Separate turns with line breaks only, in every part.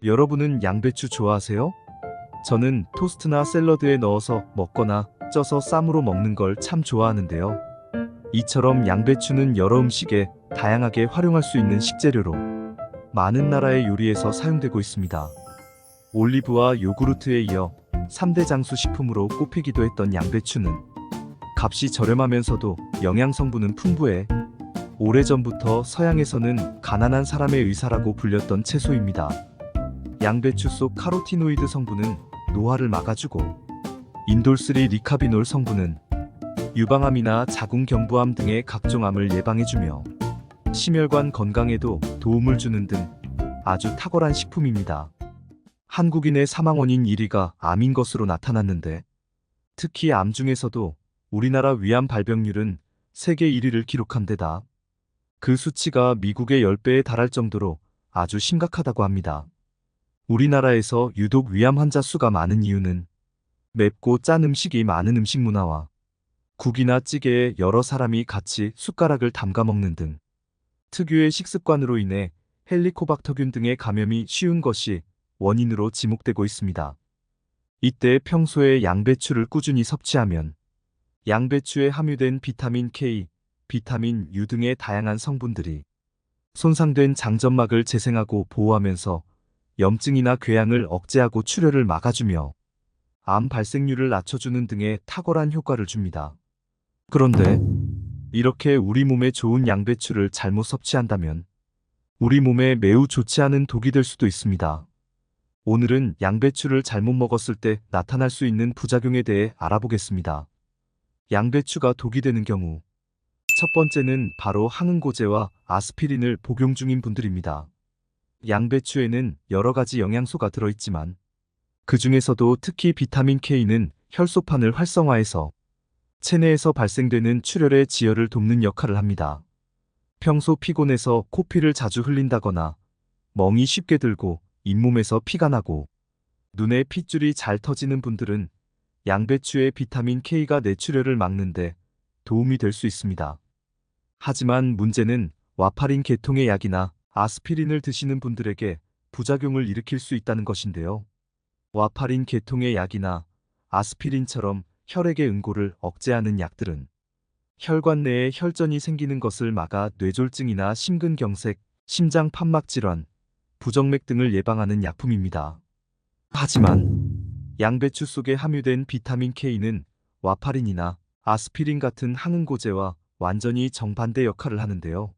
여러분은 양배추 좋아하세요? 저는 토스트나 샐러드에 넣어서 먹거나 쪄서 쌈으로 먹는 걸 참 좋아하는데요. 이처럼 양배추는 여러 음식에 다양하게 활용할 수 있는 식재료로 많은 나라의 요리에서 사용되고 있습니다. 올리브와 요구르트에 이어 3대 장수 식품으로 꼽히기도 했던 양배추는 값이 저렴하면서도 영양 성분은 풍부해 오래전부터 서양에서는 가난한 사람의 의사라고 불렸던 채소입니다. 양배추 속 카로티노이드 성분은 노화를 막아주고 인돌3 리카비놀 성분은 유방암이나 자궁경부암 등의 각종 암을 예방해주며 심혈관 건강에도 도움을 주는 등 아주 탁월한 식품입니다. 한국인의 사망 원인 1위가 암인 것으로 나타났는데 특히 암 중에서도 우리나라 위암 발병률은 세계 1위를 기록한 데다 그 수치가 미국의 10배에 달할 정도로 아주 심각하다고 합니다. 우리나라에서 유독 위암 환자 수가 많은 이유는 맵고 짠 음식이 많은 음식 문화와 국이나 찌개에 여러 사람이 같이 숟가락을 담가 먹는 등 특유의 식습관으로 인해 헬리코박터균 등의 감염이 쉬운 것이 원인으로 지목되고 있습니다. 이때 평소에 양배추를 꾸준히 섭취하면 양배추에 함유된 비타민 K, 비타민 U 등의 다양한 성분들이 손상된 장점막을 재생하고 보호하면서 염증이나 궤양을 억제하고 출혈을 막아주며 암 발생률을 낮춰주는 등의 탁월한 효과를 줍니다. 그런데 이렇게 우리 몸에 좋은 양배추를 잘못 섭취한다면 우리 몸에 매우 좋지 않은 독이 될 수도 있습니다. 오늘은 양배추를 잘못 먹었을 때 나타날 수 있는 부작용에 대해 알아보겠습니다. 양배추가 독이 되는 경우 첫 번째는 바로 항응고제와 아스피린을 복용 중인 분들입니다. 양배추에는 여러 가지 영양소가 들어있지만 그 중에서도 특히 비타민 K는 혈소판을 활성화해서 체내에서 발생되는 출혈의 지혈을 돕는 역할을 합니다. 평소 피곤해서 코피를 자주 흘린다거나 멍이 쉽게 들고 잇몸에서 피가 나고 눈에 핏줄이 잘 터지는 분들은 양배추의 비타민 K가 뇌출혈을 막는데 도움이 될 수 있습니다. 하지만 문제는 와파린 계통의 약이나 아스피린을 드시는 분들에게 부작용을 일으킬 수 있다는 것인데요. 와파린 계통의 약이나 아스피린처럼 혈액의 응고를 억제하는 약들은 혈관 내에 혈전이 생기는 것을 막아 뇌졸중이나 심근경색, 심장 판막 질환, 부정맥 등을 예방하는 약품입니다. 하지만 양배추 속에 함유된 비타민 K는 와파린이나 아스피린 같은 항응고제와 완전히 정반대 역할을 하는데요.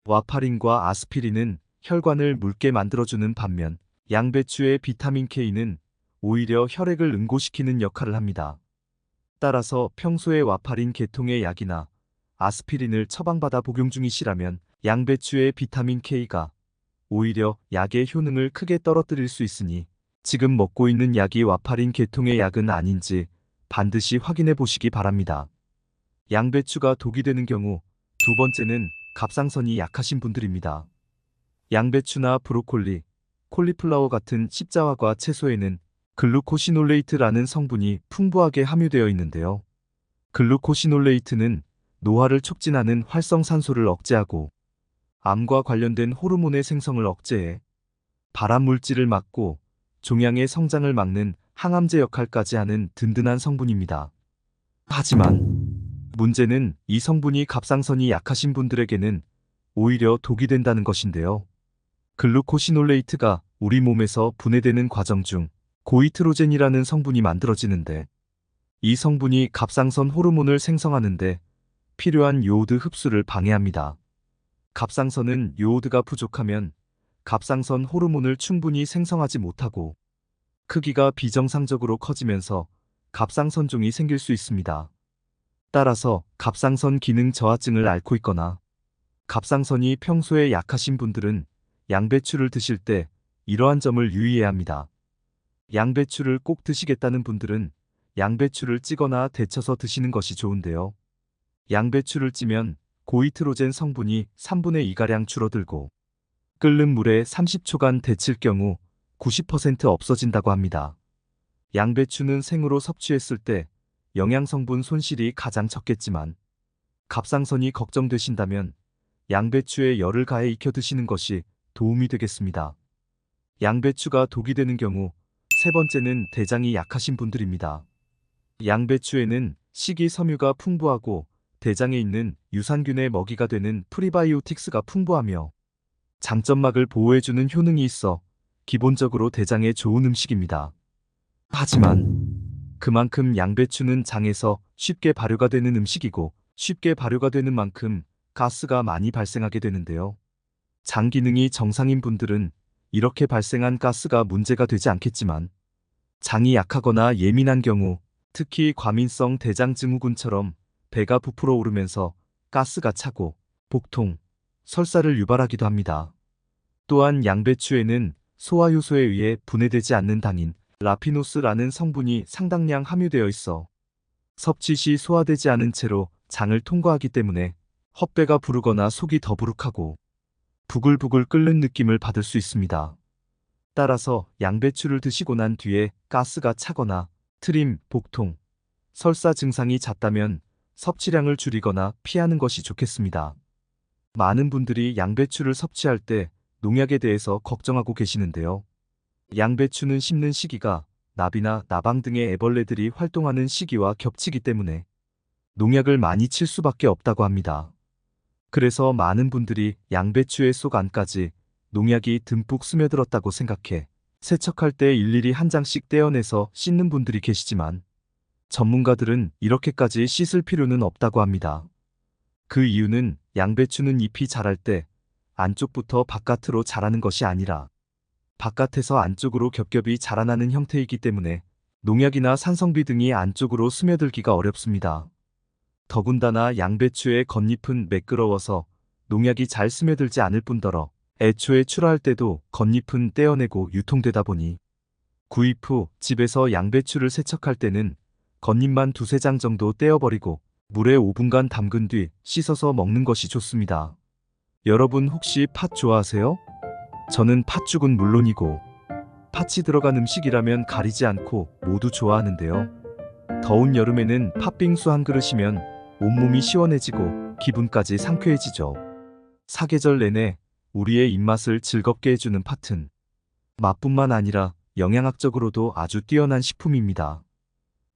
와파린과 아스피린은 혈관을 묽게 만들어주는 반면 양배추의 비타민 K는 오히려 혈액을 응고시키는 역할을 합니다. 따라서 평소에 와파린 계통의 약이나 아스피린을 처방받아 복용 중이시라면 양배추의 비타민 K가 오히려 약의 효능을 크게 떨어뜨릴 수 있으니 지금 먹고 있는 약이 와파린 계통의 약은 아닌지 반드시 확인해 보시기 바랍니다. 양배추가 독이 되는 경우 두 번째는 갑상선이 약하신 분들입니다. 양배추나 브로콜리, 콜리플라워 같은 십자화과 채소에는 글루코시놀레이트라는 성분이 풍부하게 함유되어 있는데요. 글루코시놀레이트는 노화를 촉진하는 활성산소를 억제하고 암과 관련된 호르몬의 생성을 억제해 발암물질을 막고 종양의 성장을 막는 항암제 역할까지 하는 든든한 성분입니다. 하지만 문제는 이 성분이 갑상선이 약하신 분들에게는 오히려 독이 된다는 것인데요. 글루코시놀레이트가 우리 몸에서 분해되는 과정 중 고이트로젠이라는 성분이 만들어지는데 이 성분이 갑상선 호르몬을 생성하는데 필요한 요오드 흡수를 방해합니다. 갑상선은 요오드가 부족하면 갑상선 호르몬을 충분히 생성하지 못하고 크기가 비정상적으로 커지면서 갑상선종이 생길 수 있습니다. 따라서 갑상선 기능 저하증을 앓고 있거나 갑상선이 평소에 약하신 분들은 양배추를 드실 때 이러한 점을 유의해야 합니다. 양배추를 꼭 드시겠다는 분들은 양배추를 찌거나 데쳐서 드시는 것이 좋은데요. 양배추를 찌면 고이트로젠 성분이 3분의 2가량 줄어들고 끓는 물에 30초간 데칠 경우 90% 없어진다고 합니다. 양배추는 생으로 섭취했을 때 영양성분 손실이 가장 적겠지만 갑상선이 걱정되신다면 양배추에 열을 가해 익혀 드시는 것이 도움이 되겠습니다. 양배추가 독이 되는 경우, 세 번째는 대장이 약하신 분들입니다. 양배추에는 식이섬유가 풍부하고 대장에 있는 유산균의 먹이가 되는 프리바이오틱스가 풍부하며 장점막을 보호해주는 효능이 있어 기본적으로 대장에 좋은 음식입니다. 하지만 그만큼 양배추는 장에서 쉽게 발효가 되는 음식이고 쉽게 발효가 되는 만큼 가스가 많이 발생하게 되는데요. 장 기능이 정상인 분들은 이렇게 발생한 가스가 문제가 되지 않겠지만 장이 약하거나 예민한 경우 특히 과민성 대장증후군처럼 배가 부풀어 오르면서 가스가 차고 복통, 설사를 유발하기도 합니다. 또한 양배추에는 소화효소에 의해 분해되지 않는 당인 라피노스라는 성분이 상당량 함유되어 있어 섭취 시 소화되지 않은 채로 장을 통과하기 때문에 헛배가 부르거나 속이 더부룩하고 부글부글 끓는 느낌을 받을 수 있습니다. 따라서 양배추를 드시고 난 뒤에 가스가 차거나 트림, 복통, 설사 증상이 잦다면 섭취량을 줄이거나 피하는 것이 좋겠습니다. 많은 분들이 양배추를 섭취할 때 농약에 대해서 걱정하고 계시는데요. 양배추는 심는 시기가 나비나 나방 등의 애벌레들이 활동하는 시기와 겹치기 때문에 농약을 많이 칠 수밖에 없다고 합니다. 그래서 많은 분들이 양배추의 속 안까지 농약이 듬뿍 스며들었다고 생각해 세척할 때 일일이 한 장씩 떼어내서 씻는 분들이 계시지만 전문가들은 이렇게까지 씻을 필요는 없다고 합니다. 그 이유는 양배추는 잎이 자랄 때 안쪽부터 바깥으로 자라는 것이 아니라 바깥에서 안쪽으로 겹겹이 자라나는 형태이기 때문에 농약이나 산성비 등이 안쪽으로 스며들기가 어렵습니다. 더군다나 양배추의 겉잎은 매끄러워서 농약이 잘 스며들지 않을 뿐더러 애초에 출하할 때도 겉잎은 떼어내고 유통되다 보니 구입 후 집에서 양배추를 세척할 때는 겉잎만 두세 장 정도 떼어버리고 물에 5분간 담근 뒤 씻어서 먹는 것이 좋습니다. 여러분 혹시 팥 좋아하세요? 저는 팥죽은 물론이고 팥이 들어간 음식이라면 가리지 않고 모두 좋아하는데요. 더운 여름에는 팥빙수 한 그릇이면 온몸이 시원해지고 기분까지 상쾌해지죠. 사계절 내내 우리의 입맛을 즐겁게 해주는 팥은 맛뿐만 아니라 영양학적으로도 아주 뛰어난 식품입니다.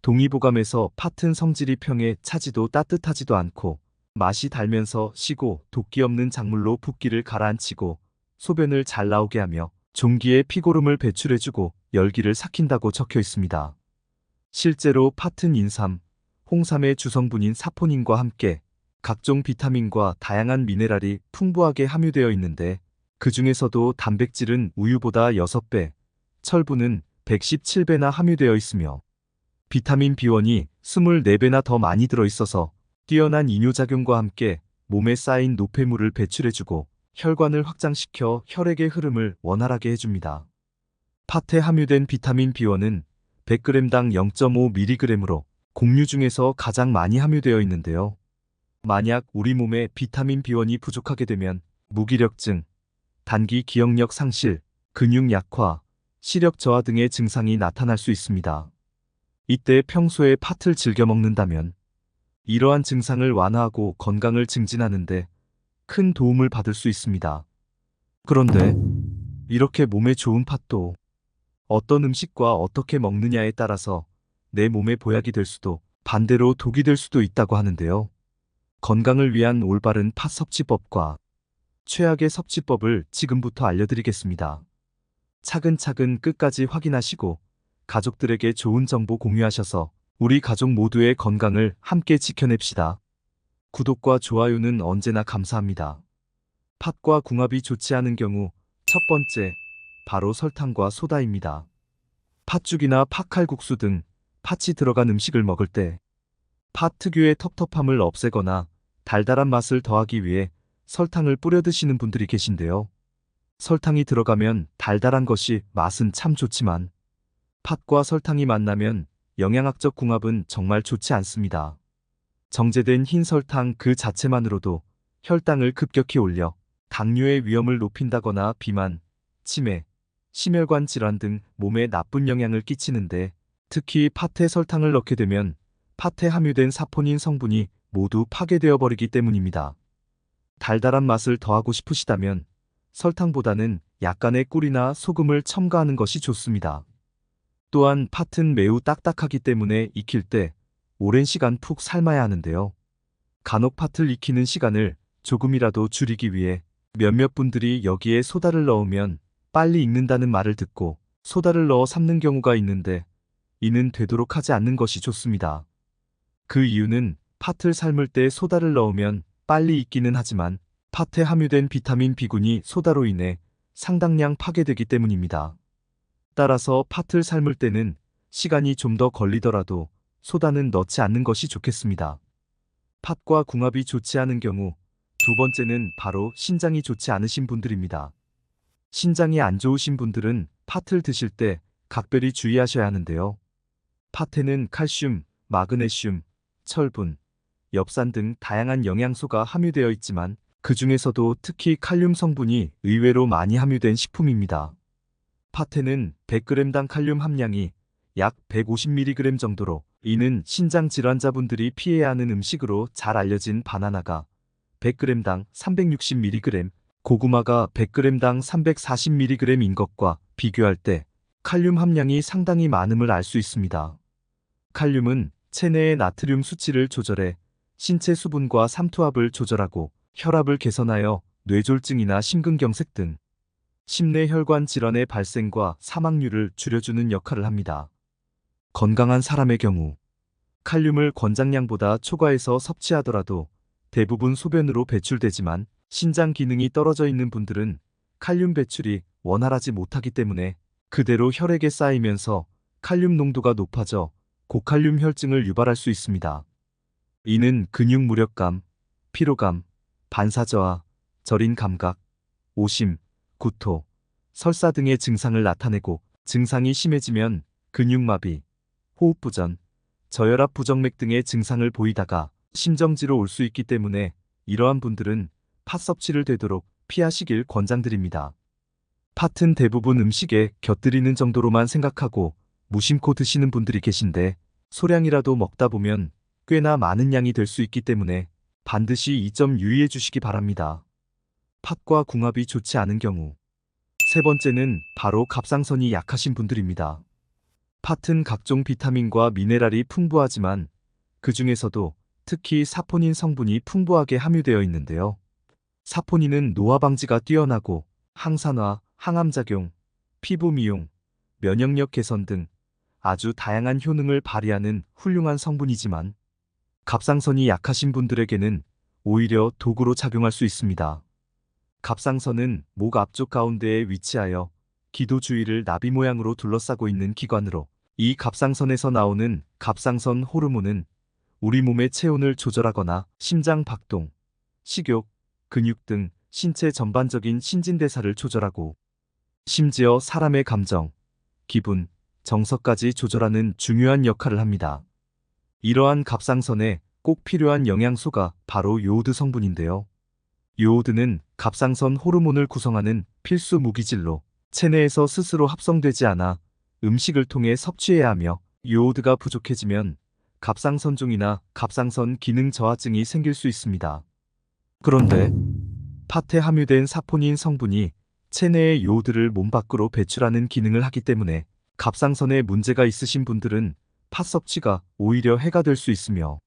동의보감에서 팥은 성질이 평해 차지도 따뜻하지도 않고 맛이 달면서 시고 도끼 없는 작물로 붓기를 가라앉히고 소변을 잘 나오게 하며 종기에 피고름을 배출해주고 열기를 삭힌다고 적혀 있습니다. 실제로 팥은 인삼, 홍삼의 주성분인 사포닌과 함께 각종 비타민과 다양한 미네랄이 풍부하게 함유되어 있는데 그 중에서도 단백질은 우유보다 6배, 철분은 117배나 함유되어 있으며 비타민 B1이 24배나 더 많이 들어있어서 뛰어난 이뇨작용과 함께 몸에 쌓인 노폐물을 배출해주고 혈관을 확장시켜 혈액의 흐름을 원활하게 해줍니다. 팥에 함유된 비타민 B1은 100g당 0.5mg으로 곡류 중에서 가장 많이 함유되어 있는데요. 만약 우리 몸에 비타민 B1이 부족하게 되면 무기력증, 단기 기억력 상실, 근육 약화, 시력 저하 등의 증상이 나타날 수 있습니다. 이때 평소에 팥을 즐겨 먹는다면 이러한 증상을 완화하고 건강을 증진하는데 큰 도움을 받을 수 있습니다. 그런데 이렇게 몸에 좋은 팥도 어떤 음식과 어떻게 먹느냐에 따라서 내 몸에 보약이 될 수도 반대로 독이 될 수도 있다고 하는데요. 건강을 위한 올바른 팥 섭취법과 최악의 섭취법을 지금부터 알려드리겠습니다. 차근차근 끝까지 확인하시고 가족들에게 좋은 정보 공유하셔서 우리 가족 모두의 건강을 함께 지켜냅시다. 구독과 좋아요는 언제나 감사합니다. 팥과 궁합이 좋지 않은 경우 첫 번째, 바로 설탕과 소다입니다. 팥죽이나 팥칼국수 등 팥이 들어간 음식을 먹을 때 팥 특유의 텁텁함을 없애거나 달달한 맛을 더하기 위해 설탕을 뿌려 드시는 분들이 계신데요. 설탕이 들어가면 달달한 것이 맛은 참 좋지만 팥과 설탕이 만나면 영양학적 궁합은 정말 좋지 않습니다. 정제된 흰 설탕 그 자체만으로도 혈당을 급격히 올려 당뇨의 위험을 높인다거나 비만, 치매, 심혈관 질환 등 몸에 나쁜 영향을 끼치는데 특히 팥에 설탕을 넣게 되면 팥에 함유된 사포닌 성분이 모두 파괴되어 버리기 때문입니다. 달달한 맛을 더하고 싶으시다면 설탕보다는 약간의 꿀이나 소금을 첨가하는 것이 좋습니다. 또한 팥은 매우 딱딱하기 때문에 익힐 때 오랜 시간 푹 삶아야 하는데요. 간혹 팥을 익히는 시간을 조금이라도 줄이기 위해 몇몇 분들이 여기에 소다를 넣으면 빨리 익는다는 말을 듣고 소다를 넣어 삶는 경우가 있는데 이는 되도록 하지 않는 것이 좋습니다. 그 이유는 팥을 삶을 때 소다를 넣으면 빨리 익기는 하지만 팥에 함유된 비타민 B군이 소다로 인해 상당량 파괴되기 때문입니다. 따라서 팥을 삶을 때는 시간이 좀 더 걸리더라도 소다는 넣지 않는 것이 좋겠습니다. 팥과 궁합이 좋지 않은 경우 두 번째는 바로 신장이 좋지 않으신 분들입니다. 신장이 안 좋으신 분들은 팥을 드실 때 각별히 주의하셔야 하는데요. 팥에는 칼슘, 마그네슘, 철분, 엽산 등 다양한 영양소가 함유되어 있지만 그 중에서도 특히 칼륨 성분이 의외로 많이 함유된 식품입니다. 팥에는 100g당 칼륨 함량이 약 150mg 정도로 이는 신장 질환자분들이 피해야 하는 음식으로 잘 알려진 바나나가 100g당 360mg, 고구마가 100g당 340mg인 것과 비교할 때 칼륨 함량이 상당히 많음을 알 수 있습니다. 칼륨은 체내의 나트륨 수치를 조절해 신체 수분과 삼투압을 조절하고 혈압을 개선하여 뇌졸중이나 심근경색 등 심내혈관 질환의 발생과 사망률을 줄여주는 역할을 합니다. 건강한 사람의 경우 칼륨을 권장량보다 초과해서 섭취하더라도 대부분 소변으로 배출되지만 신장 기능이 떨어져 있는 분들은 칼륨 배출이 원활하지 못하기 때문에 그대로 혈액에 쌓이면서 칼륨 농도가 높아져 고칼륨 혈증을 유발할 수 있습니다. 이는 근육 무력감, 피로감, 반사저하, 저린 감각, 오심, 구토, 설사 등의 증상을 나타내고 증상이 심해지면 근육마비, 호흡부전, 저혈압 부정맥 등의 증상을 보이다가 심정지로 올 수 있기 때문에 이러한 분들은 팥 섭취를 되도록 피하시길 권장드립니다. 팥은 대부분 음식에 곁들이는 정도로만 생각하고 무심코 드시는 분들이 계신데 소량이라도 먹다 보면 꽤나 많은 양이 될 수 있기 때문에 반드시 이 점 유의해 주시기 바랍니다. 팥과 궁합이 좋지 않은 경우 세 번째는 바로 갑상선이 약하신 분들입니다. 팥은 각종 비타민과 미네랄이 풍부하지만 그 중에서도 특히 사포닌 성분이 풍부하게 함유되어 있는데요. 사포닌은 노화 방지가 뛰어나고 항산화, 항암작용, 피부 미용, 면역력 개선 등 아주 다양한 효능을 발휘하는 훌륭한 성분이지만 갑상선이 약하신 분들에게는 오히려 독으로 작용할 수 있습니다. 갑상선은 목 앞쪽 가운데에 위치하여 기도 주위를 나비 모양으로 둘러싸고 있는 기관으로 이 갑상선에서 나오는 갑상선 호르몬은 우리 몸의 체온을 조절하거나 심장 박동, 식욕, 근육 등 신체 전반적인 신진대사를 조절하고 심지어 사람의 감정, 기분, 정서까지 조절하는 중요한 역할을 합니다. 이러한 갑상선에 꼭 필요한 영양소가 바로 요오드 성분인데요. 요오드는 갑상선 호르몬을 구성하는 필수 무기질로 체내에서 스스로 합성되지 않아 음식을 통해 섭취해야 하며 요오드가 부족해지면 갑상선종이나 갑상선 기능 저하증이 생길 수 있습니다. 그런데 팥에 함유된 사포닌 성분이 체내의 요오드를 몸 밖으로 배출하는 기능을 하기 때문에 갑상선에 문제가 있으신 분들은 팥 섭취가 오히려 해가 될 수 있으며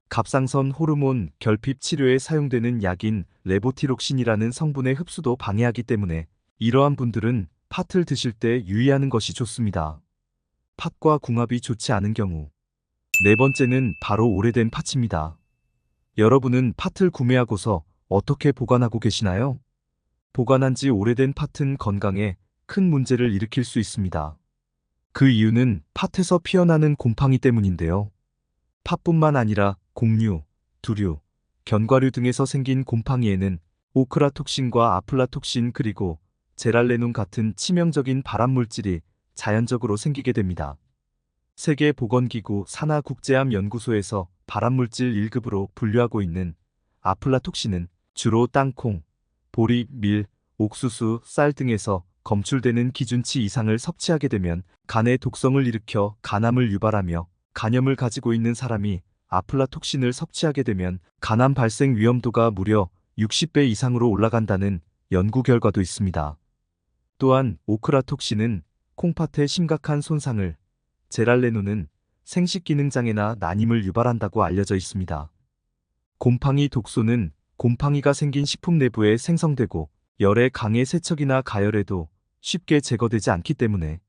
갑상선 호르몬 결핍 치료에 사용되는 약인 레보티록신이라는 성분의 흡수도 방해하기 때문에 이러한 분들은 팥을 드실 때 유의하는 것이 좋습니다. 팥과 궁합이 좋지 않은 경우 네 번째는 바로 오래된 팥입니다. 여러분은 팥을 구매하고서 어떻게 보관하고 계시나요? 보관한 지 오래된 팥은 건강에 큰 문제를 일으킬 수 있습니다. 그 이유는 팥에서 피어나는 곰팡이 때문인데요. 팥뿐만 아니라 곡류, 두류, 견과류 등에서 생긴 곰팡이에는 오크라톡신과 아플라톡신 그리고 제랄레논 같은 치명적인 발암물질이 자연적으로 생기게 됩니다. 세계보건기구 산하국제암연구소에서 발암물질 1급으로 분류하고 있는 아플라톡신은 주로 땅콩, 보리, 밀, 옥수수, 쌀 등에서 검출되는 기준치 이상을 섭취하게 되면 간에 독성을 일으켜 간암을 유발하며 간염을 가지고 있는 사람이 아플라톡신을 섭취하게 되면 간암 발생 위험도가 무려 60배 이상으로 올라간다는 연구 결과도 있습니다. 또한 오크라톡신은 콩팥에 심각한 손상을, 제랄레논은 생식 기능 장애나 난임을 유발한다고 알려져 있습니다. 곰팡이 독소는 곰팡이가 생긴 식품 내부에 생성되고 열에 강해 세척이나 가열에도 쉽게 제거되지 않기 때문에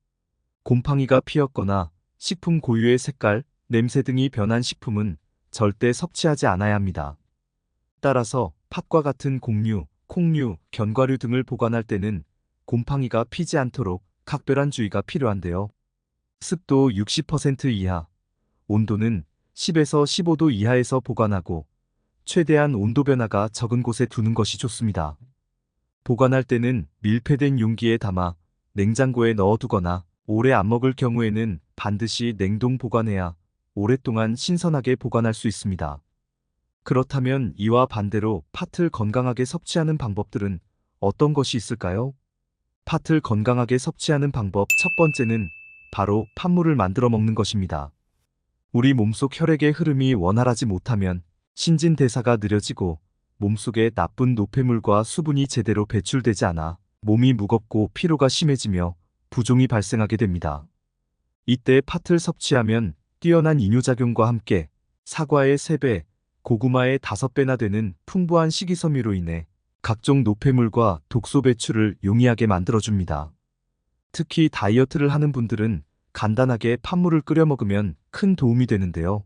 곰팡이가 피었거나 식품 고유의 색깔, 냄새 등이 변한 식품은 절대 섭취하지 않아야 합니다. 따라서 팥과 같은 곡류, 콩류, 견과류 등을 보관할 때는 곰팡이가 피지 않도록 각별한 주의가 필요한데요. 습도 60% 이하, 온도는 10에서 15도 이하에서 보관하고 최대한 온도 변화가 적은 곳에 두는 것이 좋습니다. 보관할 때는 밀폐된 용기에 담아 냉장고에 넣어두거나 오래 안 먹을 경우에는 반드시 냉동 보관해야 오랫동안 신선하게 보관할 수 있습니다. 그렇다면 이와 반대로 팥을 건강하게 섭취하는 방법들은 어떤 것이 있을까요? 팥을 건강하게 섭취하는 방법 첫 번째는 바로 팥물을 만들어 먹는 것입니다. 우리 몸속 혈액의 흐름이 원활하지 못하면 신진대사가 느려지고 몸속에 나쁜 노폐물과 수분이 제대로 배출되지 않아 몸이 무겁고 피로가 심해지며 부종이 발생하게 됩니다. 이때 팥을 섭취하면 뛰어난 이뇨작용과 함께 사과의 3배, 고구마의 5배나 되는 풍부한 식이섬유로 인해 각종 노폐물과 독소 배출을 용이하게 만들어줍니다. 특히 다이어트를 하는 분들은 간단하게 팥물을 끓여 먹으면 큰 도움이 되는데요.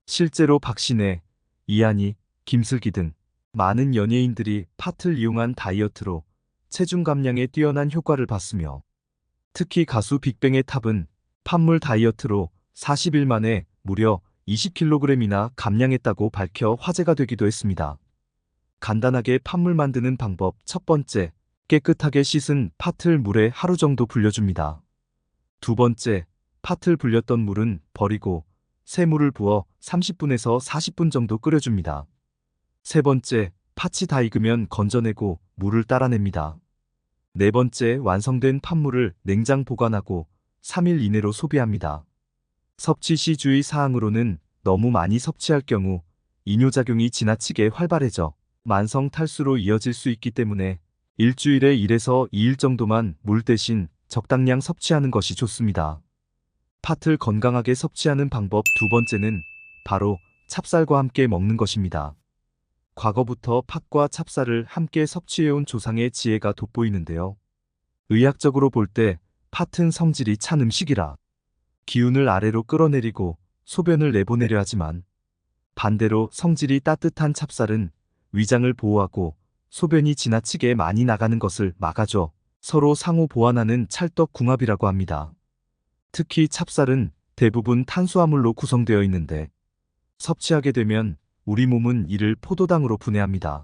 실제로 박신혜, 이한희, 김슬기 등 많은 연예인들이 팥을 이용한 다이어트로 체중 감량에 뛰어난 효과를 봤으며 특히 가수 빅뱅의 탑은 팥물 다이어트로 40일 만에 무려 20kg이나 감량했다고 밝혀 화제가 되기도 했습니다. 간단하게 팥물 만드는 방법 첫 번째, 깨끗하게 씻은 팥을 물에 하루 정도 불려줍니다. 두 번째, 팥을 불렸던 물은 버리고 새물을 부어 30분에서 40분 정도 끓여줍니다. 세 번째, 팥이 다 익으면 건져내고 물을 따라냅니다. 네 번째, 완성된 팥물을 냉장 보관하고 3일 이내로 소비합니다. 섭취 시 주의 사항으로는 너무 많이 섭취할 경우 이뇨작용이 지나치게 활발해져 만성 탈수로 이어질 수 있기 때문에 일주일에 1에서 2일 정도만 물 대신 적당량 섭취하는 것이 좋습니다. 팥을 건강하게 섭취하는 방법 두 번째는 바로 찹쌀과 함께 먹는 것입니다. 과거부터 팥과 찹쌀을 함께 섭취해온 조상의 지혜가 돋보이는데요. 의학적으로 볼 때 팥은 성질이 찬 음식이라 기운을 아래로 끌어내리고 소변을 내보내려 하지만 반대로 성질이 따뜻한 찹쌀은 위장을 보호하고 소변이 지나치게 많이 나가는 것을 막아줘 서로 상호 보완하는 찰떡궁합이라고 합니다. 특히 찹쌀은 대부분 탄수화물로 구성되어 있는데 섭취하게 되면 우리 몸은 이를 포도당으로 분해합니다.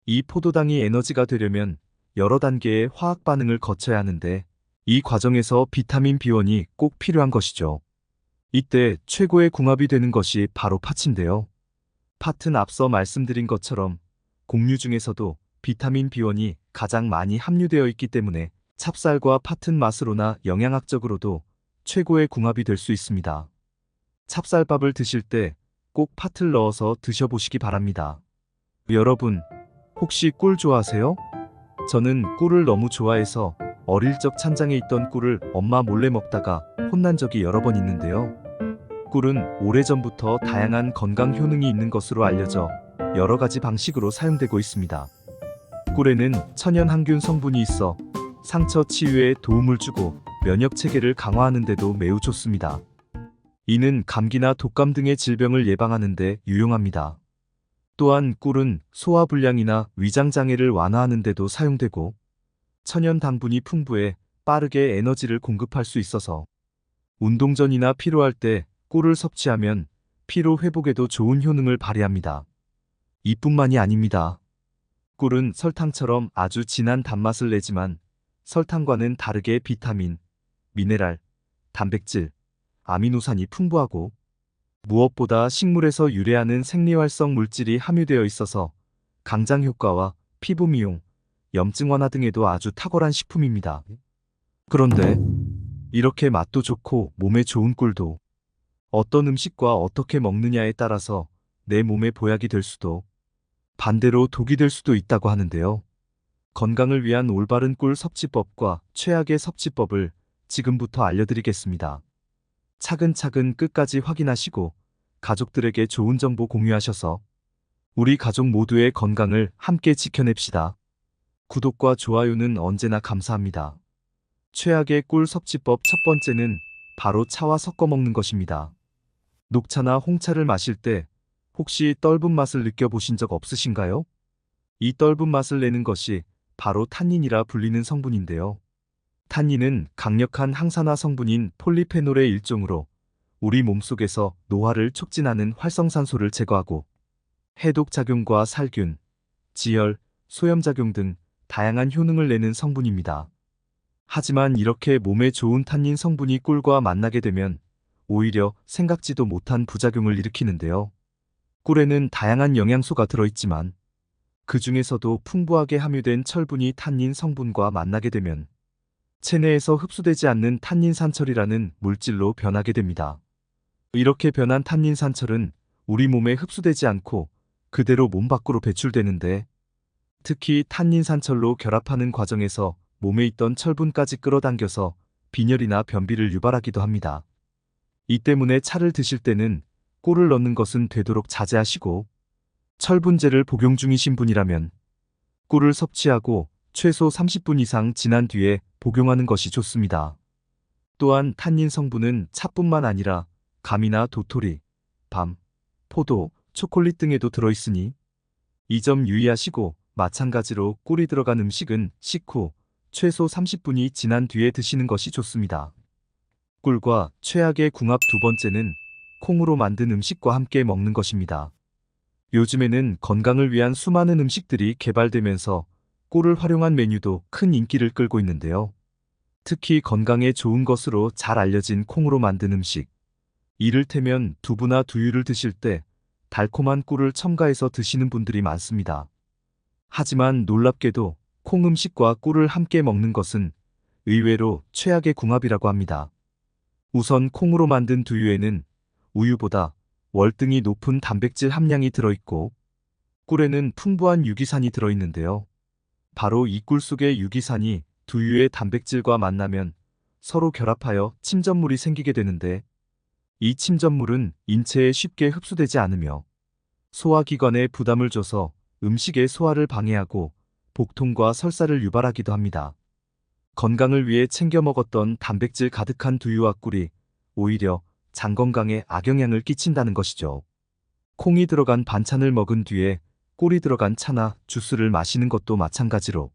이 포도당이 에너지가 되려면 여러 단계의 화학 반응을 거쳐야 하는데 이 과정에서 비타민 B1이 꼭 필요한 것이죠. 이때 최고의 궁합이 되는 것이 바로 팥인데요. 팥은 앞서 말씀드린 것처럼 곡류 중에서도 비타민 B1이 가장 많이 함유되어 있기 때문에 찹쌀과 팥은 맛으로나 영양학적으로도 최고의 궁합이 될 수 있습니다. 찹쌀밥을 드실 때 꼭 팥을 넣어서 드셔보시기 바랍니다. 여러분, 혹시 꿀 좋아하세요? 저는 꿀을 너무 좋아해서 어릴 적 찬장에 있던 꿀을 엄마 몰래 먹다가 혼난 적이 여러 번 있는데요. 꿀은 오래전부터 다양한 건강 효능이 있는 것으로 알려져 여러 가지 방식으로 사용되고 있습니다. 꿀에는 천연 항균 성분이 있어 상처 치유에 도움을 주고 면역 체계를 강화하는 데도 매우 좋습니다. 이는 감기나 독감 등의 질병을 예방하는 데 유용합니다. 또한 꿀은 소화불량이나 위장장애를 완화하는 데도 사용되고 천연 당분이 풍부해 빠르게 에너지를 공급할 수 있어서 운동 전이나 피로할 때 꿀을 섭취하면 피로 회복에도 좋은 효능을 발휘합니다. 이뿐만이 아닙니다. 꿀은 설탕처럼 아주 진한 단맛을 내지만 설탕과는 다르게 비타민, 미네랄, 단백질, 아미노산이 풍부하고 무엇보다 식물에서 유래하는 생리활성 물질이 함유되어 있어서 강장 효과와 피부 미용, 염증 완화 등에도 아주 탁월한 식품입니다. 그런데 이렇게 맛도 좋고 몸에 좋은 꿀도 어떤 음식과 어떻게 먹느냐에 따라서 내 몸에 보약이 될 수도 반대로 독이 될 수도 있다고 하는데요. 건강을 위한 올바른 꿀 섭취법과 최악의 섭취법을 지금부터 알려드리겠습니다. 차근차근 끝까지 확인하시고 가족들에게 좋은 정보 공유하셔서 우리 가족 모두의 건강을 함께 지켜냅시다. 구독과 좋아요는 언제나 감사합니다. 최악의 꿀 섭취법 첫 번째는 바로 차와 섞어 먹는 것입니다. 녹차나 홍차를 마실 때 혹시 떫은 맛을 느껴보신 적 없으신가요? 이 떫은 맛을 내는 것이 바로 탄닌이라 불리는 성분인데요. 탄닌은 강력한 항산화 성분인 폴리페놀의 일종으로 우리 몸속에서 노화를 촉진하는 활성산소를 제거하고 해독작용과 살균, 지혈, 소염작용 등 다양한 효능을 내는 성분입니다. 하지만 이렇게 몸에 좋은 탄닌 성분이 꿀과 만나게 되면 오히려 생각지도 못한 부작용을 일으키는데요. 꿀에는 다양한 영양소가 들어있지만 그 중에서도 풍부하게 함유된 철분이 탄닌 성분과 만나게 되면 체내에서 흡수되지 않는 탄닌산철이라는 물질로 변하게 됩니다. 이렇게 변한 탄닌산철은 우리 몸에 흡수되지 않고 그대로 몸 밖으로 배출되는데, 특히 탄닌산철로 결합하는 과정에서 몸에 있던 철분까지 끌어당겨서 빈혈이나 변비를 유발하기도 합니다. 이 때문에 차를 드실 때는 꿀을 넣는 것은 되도록 자제하시고, 철분제를 복용 중이신 분이라면 꿀을 섭취하고 최소 30분 이상 지난 뒤에 복용하는 것이 좋습니다. 또한 탄닌 성분은 차뿐만 아니라 감이나 도토리, 밤, 포도, 초콜릿 등에도 들어있으니 이 점 유의하시고, 마찬가지로 꿀이 들어간 음식은 식후 최소 30분이 지난 뒤에 드시는 것이 좋습니다. 꿀과 최악의 궁합 두 번째는 콩으로 만든 음식과 함께 먹는 것입니다. 요즘에는 건강을 위한 수많은 음식들이 개발되면서 꿀을 활용한 메뉴도 큰 인기를 끌고 있는데요. 특히 건강에 좋은 것으로 잘 알려진 콩으로 만든 음식, 이를테면 두부나 두유를 드실 때 달콤한 꿀을 첨가해서 드시는 분들이 많습니다. 하지만 놀랍게도 콩 음식과 꿀을 함께 먹는 것은 의외로 최악의 궁합이라고 합니다. 우선 콩으로 만든 두유에는 우유보다 월등히 높은 단백질 함량이 들어있고, 꿀에는 풍부한 유기산이 들어있는데요. 바로 이 꿀 속의 유기산이 두유의 단백질과 만나면 서로 결합하여 침전물이 생기게 되는데, 이 침전물은 인체에 쉽게 흡수되지 않으며 소화기관에 부담을 줘서 음식의 소화를 방해하고 복통과 설사를 유발하기도 합니다. 건강을 위해 챙겨 먹었던 단백질 가득한 두유와 꿀이 오히려 장 건강에 악영향을 끼친다는 것이죠. 콩이 들어간 반찬을 먹은 뒤에 꿀이 들어간 차나 주스를 마시는 것도 마찬가지로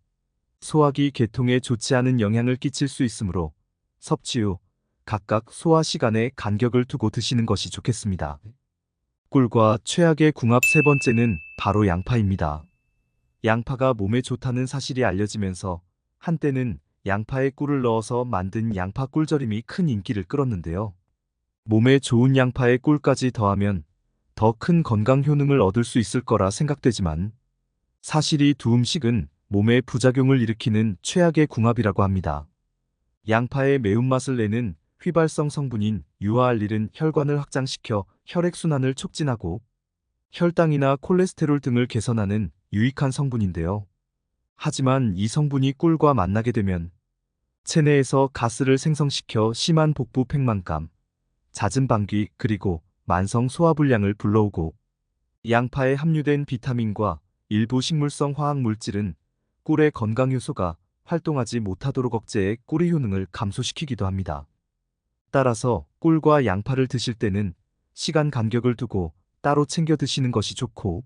소화기 계통에 좋지 않은 영향을 끼칠 수 있으므로 섭취 후 각각 소화 시간에 간격을 두고 드시는 것이 좋겠습니다. 꿀과 최악의 궁합 세 번째는 바로 양파입니다. 양파가 몸에 좋다는 사실이 알려지면서 한때는 양파에 꿀을 넣어서 만든 양파 꿀절임이 큰 인기를 끌었는데요. 몸에 좋은 양파에 꿀까지 더하면 더 큰 건강 효능을 얻을 수 있을 거라 생각되지만, 사실 이 두 음식은 몸에 부작용을 일으키는 최악의 궁합이라고 합니다. 양파의 매운맛을 내는 휘발성 성분인 유아알릴은 혈관을 확장시켜 혈액순환을 촉진하고 혈당이나 콜레스테롤 등을 개선하는 유익한 성분인데요. 하지만 이 성분이 꿀과 만나게 되면 체내에서 가스를 생성시켜 심한 복부 팽만감, 잦은 방귀, 그리고 만성 소화불량을 불러오고, 양파에 함유된 비타민과 일부 식물성 화학물질은 꿀의 건강 요소가 활동하지 못하도록 억제해 꿀의 효능을 감소시키기도 합니다. 따라서 꿀과 양파를 드실 때는 시간 간격을 두고 따로 챙겨 드시는 것이 좋고,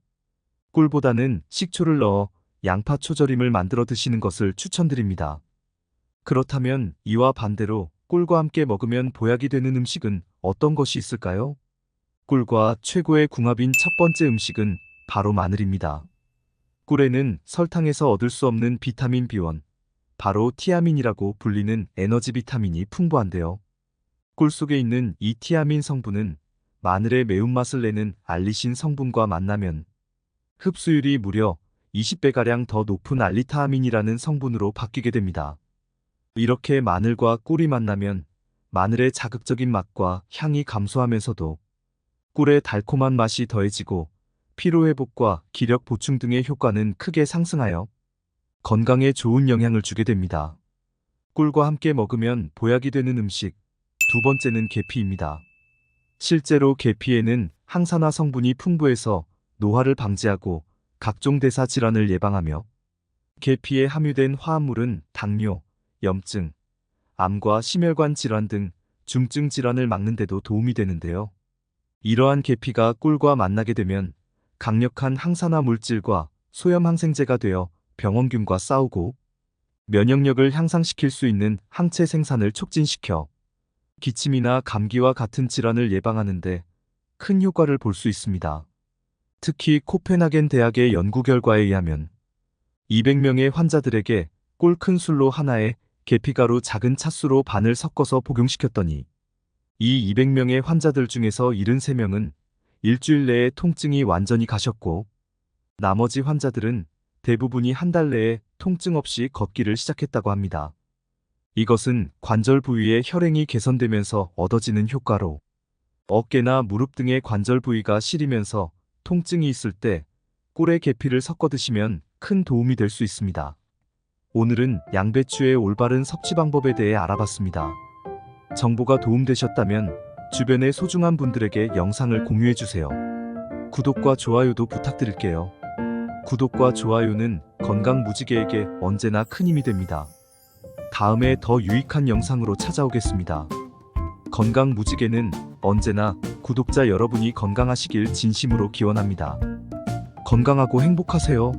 꿀보다는 식초를 넣어 양파 초절임을 만들어 드시는 것을 추천드립니다. 그렇다면 이와 반대로 꿀과 함께 먹으면 보약이 되는 음식은 어떤 것이 있을까요? 꿀과 최고의 궁합인 첫 번째 음식은 바로 마늘입니다. 꿀에는 설탕에서 얻을 수 없는 비타민 B1, 바로 티아민이라고 불리는 에너지 비타민이 풍부한데요. 꿀 속에 있는 이 티아민 성분은 마늘의 매운맛을 내는 알리신 성분과 만나면 흡수율이 무려 20배가량 더 높은 알리타아민이라는 성분으로 바뀌게 됩니다. 이렇게 마늘과 꿀이 만나면 마늘의 자극적인 맛과 향이 감소하면서도 꿀의 달콤한 맛이 더해지고 피로회복과 기력 보충 등의 효과는 크게 상승하여 건강에 좋은 영향을 주게 됩니다. 꿀과 함께 먹으면 보약이 되는 음식. 두 번째는 계피입니다. 실제로 계피에는 항산화 성분이 풍부해서 노화를 방지하고 각종 대사 질환을 예방하며, 계피에 함유된 화합물은 당뇨, 염증, 암과 심혈관 질환 등 중증 질환을 막는 데도 도움이 되는데요. 이러한 계피가 꿀과 만나게 되면 강력한 항산화 물질과 소염 항생제가 되어 병원균과 싸우고 면역력을 향상시킬 수 있는 항체 생산을 촉진시켜 기침이나 감기와 같은 질환을 예방하는데 큰 효과를 볼 수 있습니다. 특히 코펜하겐 대학의 연구 결과에 의하면 200명의 환자들에게 꿀 큰 술로 하나에 계피가루 작은 찻수로 반을 섞어서 복용시켰더니 이 200명의 환자들 중에서 73명은 일주일 내에 통증이 완전히 가셨고, 나머지 환자들은 대부분이 한 달 내에 통증 없이 걷기를 시작했다고 합니다. 이것은 관절 부위의 혈행이 개선되면서 얻어지는 효과로 어깨나 무릎 등의 관절 부위가 시리면서 통증이 있을 때 꿀에 계피를 섞어 드시면 큰 도움이 될 수 있습니다. 오늘은 양배추의 올바른 섭취 방법에 대해 알아봤습니다. 정보가 도움되셨다면 주변의 소중한 분들에게 영상을 공유해주세요. 구독과 좋아요도 부탁드릴게요. 구독과 좋아요는 건강 무지개에게 언제나 큰 힘이 됩니다. 다음에 더 유익한 영상으로 찾아오겠습니다. 건강 무지개는 언제나 구독자 여러분이 건강하시길 진심으로 기원합니다. 건강하고 행복하세요.